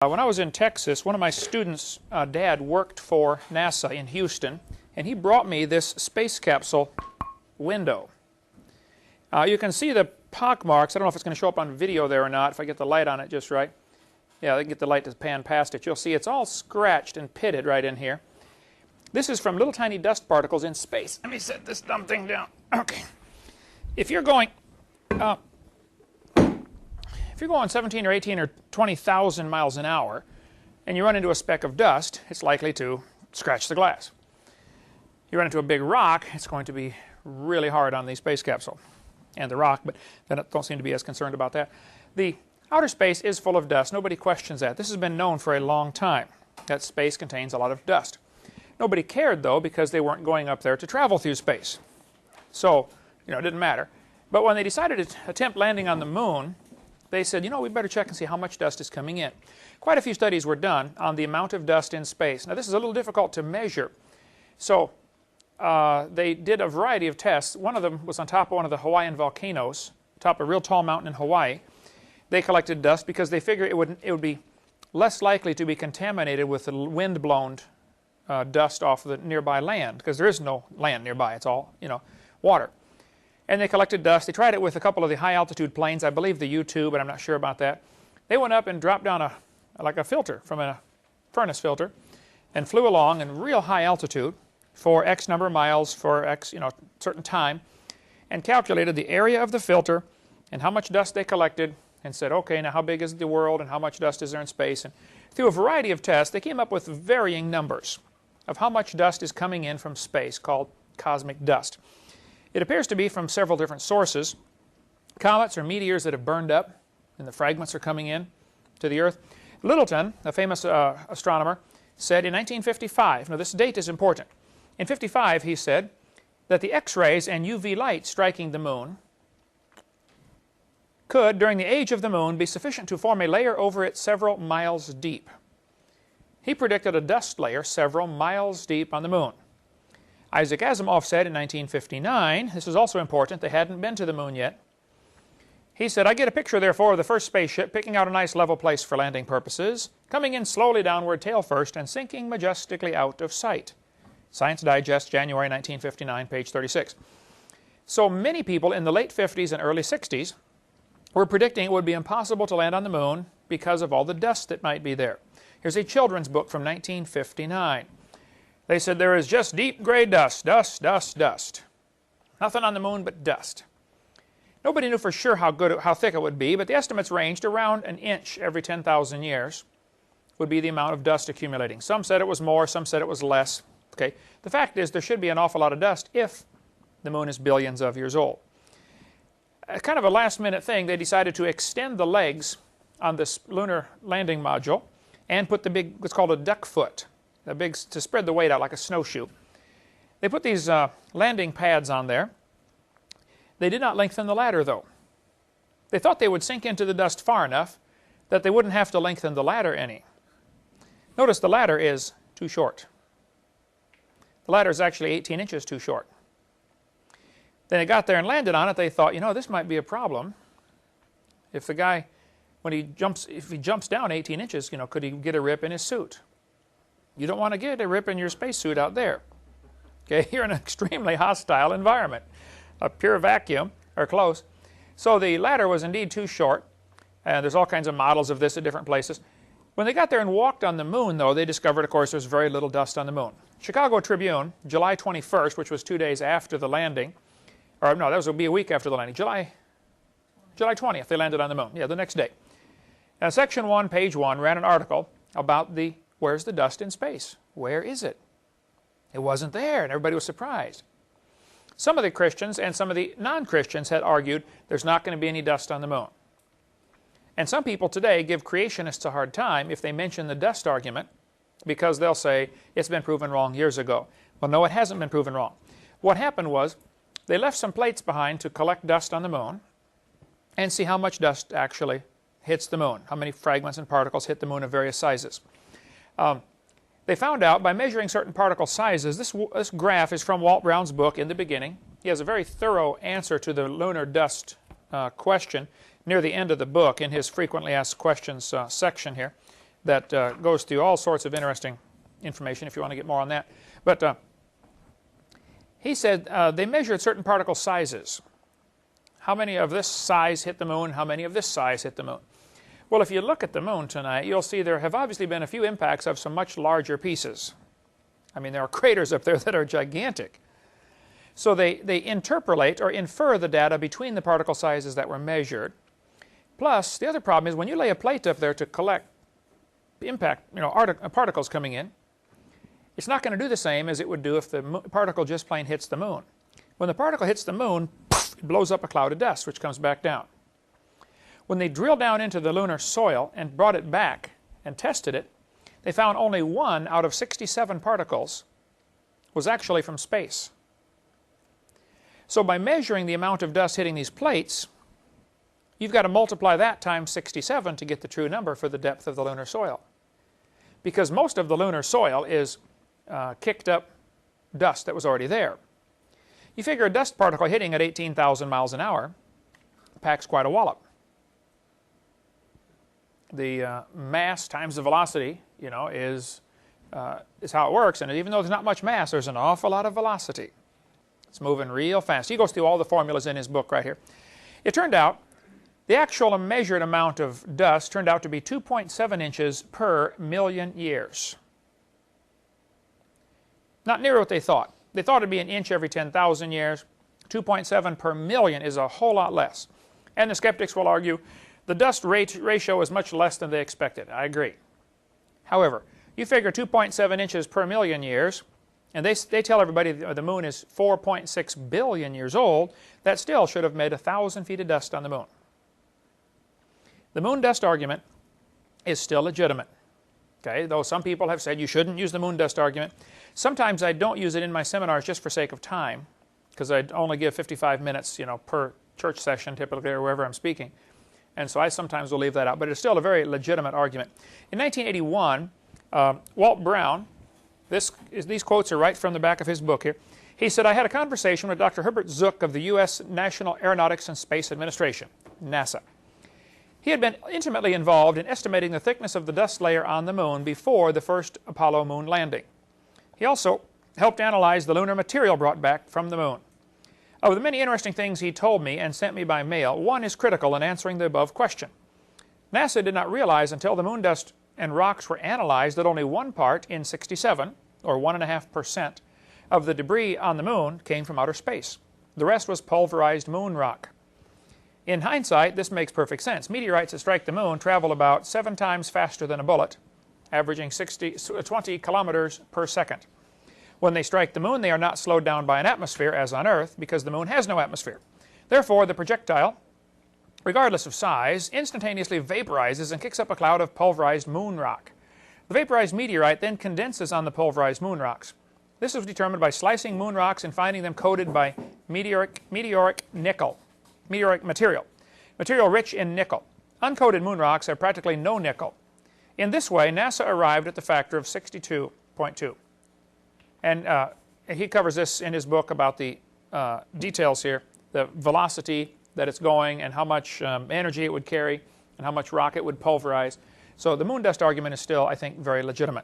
When I was in Texas, one of my students' dad worked for NASA in Houston, and he brought me this space capsule window. You can see the pock marks. I don't know if it's going to show up on video there or not, if I get the light on it just right. Yeah, I can get the light to pan past it. You'll see it's all scratched and pitted right in here. This is from little tiny dust particles in space. Let me set this dumb thing down. Okay. If you're going 17 or 18 or 20,000 miles an hour and you run into a speck of dust, it's likely to scratch the glass. You run into a big rock, it's going to be really hard on the space capsule and the rock, but then don't seem to be as concerned about that. The outer space is full of dust. Nobody questions that. This has been known for a long time, that space contains a lot of dust. Nobody cared, though, because they weren't going up there to travel through space. So, it didn't matter. But when they decided to attempt landing on the moon, they said, we better check and see how much dust is coming in. Quite a few studies were done on the amount of dust in space. Now, this is a little difficult to measure. So, they did a variety of tests. One of them was on top of one of the Hawaiian volcanoes, top of a real tall mountain in Hawaii. They collected dust because they figured it would be less likely to be contaminated with the wind-blown dust off the nearby land, because there is no land nearby. It's all, water. And they collected dust. They tried it with a couple of the high-altitude planes, I believe the U-2, but I'm not sure about that. They went up and dropped down like a filter from a furnace filter and flew along in real high altitude for X number of miles for X, certain time, and calculated the area of the filter and how much dust they collected and said, okay, now how big is the world and how much dust is there in space? And through a variety of tests, they came up with varying numbers of how much dust is coming in from space, called cosmic dust. It appears to be from several different sources. Comets or meteors that have burned up and the fragments are coming in to the Earth. Littleton, a famous astronomer, said in 1955, now this date is important, in 55 he said that the X-rays and UV light striking the moon could, during the age of the moon, be sufficient to form a layer over it several miles deep. He predicted a dust layer several miles deep on the moon. Isaac Asimov said in 1959, this is also important, they hadn't been to the moon yet. He said, I get a picture, therefore, of the first spaceship picking out a nice level place for landing purposes, coming in slowly downward tail first and sinking majestically out of sight. Science Digest, January 1959, page 36. So many people in the late 50s and early 60s were predicting it would be impossible to land on the moon because of all the dust that might be there. Here's a children's book from 1959. They said there is just deep gray dust, dust, dust, dust. Nothing on the moon but dust. Nobody knew for sure how thick it would be, but the estimates ranged around an inch every 10,000 years would be the amount of dust accumulating. Some said it was more, some said it was less. Okay. The fact is there should be an awful lot of dust if the moon is billions of years old. Kind of a last-minute thing, they decided to extend the legs on this lunar landing module and put the big, what's called a duck foot, to spread the weight out like a snowshoe. They put these landing pads on there. They did not lengthen the ladder, though. They thought they would sink into the dust far enough that they wouldn't have to lengthen the ladder any. Notice the ladder is too short. The ladder is actually 18 inches too short. Then they got there and landed on it. They thought, this might be a problem. If the guy, if he jumps down 18 inches, could he get a rip in his suit? You don't want to get a rip in your spacesuit out there. Okay, you're in an extremely hostile environment. A pure vacuum, or close. So the ladder was indeed too short, and there's all kinds of models of this at different places. When they got there and walked on the moon, though, they discovered, of course, there's very little dust on the moon. Chicago Tribune, July 21st, which was 2 days after the landing, or no, that would be a week after the landing, July 20th, they landed on the moon. Yeah, the next day. Now, Section 1, page 1, ran an article about where's the dust in space? Where is it? It wasn't there, and everybody was surprised. Some of the Christians and some of the non-Christians had argued there's not going to be any dust on the moon. And some people today give creationists a hard time if they mention the dust argument because they'll say it's been proven wrong years ago. Well, no, it hasn't been proven wrong. What happened was they left some plates behind to collect dust on the moon and see how much dust actually hits the moon, how many fragments and particles hit the moon of various sizes. They found out by measuring certain particle sizes, this graph is from Walt Brown's book, In the Beginning. He has a very thorough answer to the lunar dust question near the end of the book in his frequently asked questions section here. that goes through all sorts of interesting information if you want to get more on that. But he said they measured certain particle sizes. How many of this size hit the moon? How many of this size hit the moon? Well, if you look at the moon tonight, you'll see there have obviously been a few impacts of some much larger pieces. I mean, there are craters up there that are gigantic. So they interpolate or infer the data between the particle sizes that were measured. Plus, the other problem is when you lay a plate up there to collect impact, particles coming in, it's not going to do the same as it would do if the particle just plain hits the moon. When the particle hits the moon, it blows up a cloud of dust, which comes back down. When they drilled down into the lunar soil and brought it back and tested it, they found only 1 out of 67 particles was actually from space. So by measuring the amount of dust hitting these plates, you've got to multiply that times 67 to get the true number for the depth of the lunar soil. Because most of the lunar soil is kicked up dust that was already there. You figure a dust particle hitting at 18,000 miles an hour packs quite a wallop. The mass times the velocity, is how it works. And even though there's not much mass, there's an awful lot of velocity. It's moving real fast. He goes through all the formulas in his book right here. It turned out the actual measured amount of dust turned out to be 2.7 inches per million years. Not near what they thought. They thought it'd be an inch every 10,000 years. 2.7 per million is a whole lot less. And the skeptics will argue the dust ratio is much less than they expected. I agree. However, you figure 2.7 inches per million years, and they tell everybody the moon is 4.6 billion years old, that still should have made 1,000 feet of dust on the moon. The moon dust argument is still legitimate. Okay, though some people have said you shouldn't use the moon dust argument. Sometimes I don't use it in my seminars just for sake of time, because I only give 55 minutes, per church session typically or wherever I'm speaking. And so I sometimes will leave that out, but it's still a very legitimate argument. In 1981, Walt Brown, these quotes are right from the back of his book here. He said, I had a conversation with Dr. Herbert Zook of the U.S. National Aeronautics and Space Administration, NASA. He had been intimately involved in estimating the thickness of the dust layer on the moon before the first Apollo moon landing. He also helped analyze the lunar material brought back from the moon. Of the many interesting things he told me and sent me by mail, one is critical in answering the above question. NASA did not realize until the moon dust and rocks were analyzed that only 1 part in 67, or 1.5%, of the debris on the moon came from outer space. The rest was pulverized moon rock. In hindsight, this makes perfect sense. Meteorites that strike the moon travel about 7 times faster than a bullet, averaging 20 kilometers per second. When they strike the moon, they are not slowed down by an atmosphere as on Earth, because the moon has no atmosphere. Therefore, the projectile, regardless of size, instantaneously vaporizes and kicks up a cloud of pulverized moon rock. The vaporized meteorite then condenses on the pulverized moon rocks. This was determined by slicing moon rocks and finding them coated by meteoric material rich in nickel. Uncoated moon rocks have practically no nickel. In this way, NASA arrived at the factor of 62.2. And he covers this in his book about the details here, the velocity that it's going and how much energy it would carry and how much rock it would pulverize. So the moon dust argument is still, I think, very legitimate.